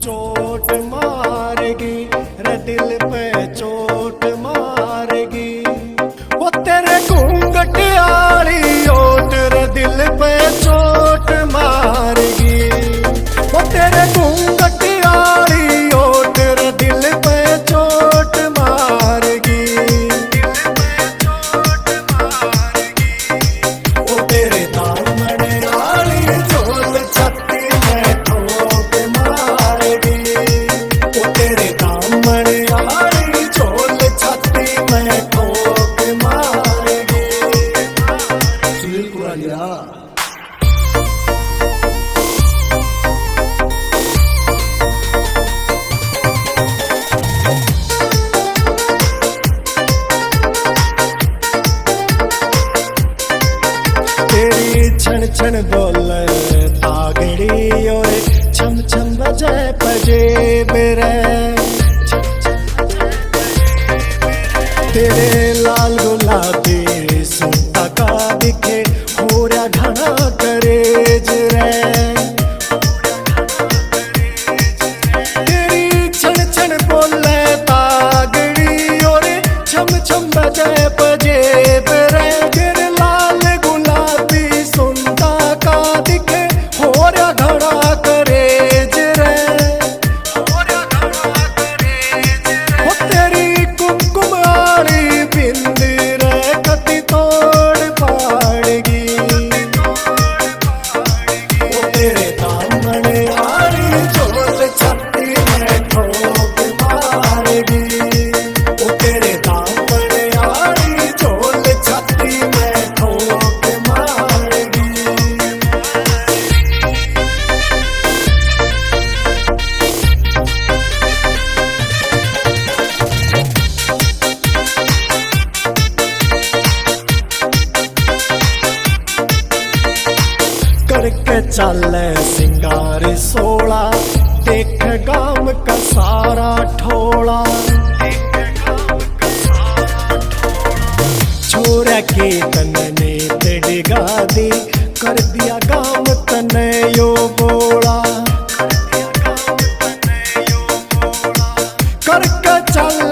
चोट मारेगी रे दिल पे चोट मारेगी, वो तेरे घूंघट आली ओट रे दिल पे चोट मारेगी, वो तेरे घूंघट आली ओट रे दिल पे चोट मारेगी, वो तेरे दामन आली झोल छत्ती में ठोक मारेगी, वो तेरे दामन आली झोल छत्ती में ठोक मारेगी। सुनील कुरालिया। तेरी छन छन बोले तागड़ी ओए छम छम बजे पजेब रे, तेरे लाल गुलाबी सूटा का दिखे हो रहा घना करेज रे, तेरी छन छन बोले तागड़ी ओए छम छम बजे पजेब रे, तेरे लाल गुलाबी सुंदा का दिखे हो रहा घड़ा करेज रे, हो तेरी कुमकुम आली बिंद रे कति तोड़ पाड़ेगी, वो तेरे दामन आली झोल छत्ती में ठोक मारेगी, वो तेरे दामन आली झोल छत्ती में ठोक मारेगी। करके चले सिंगार सोला देख गाम का सारा ठोला, छोरा के तनने डिगा दी कर दिया गाम तने यो बोला, करके चल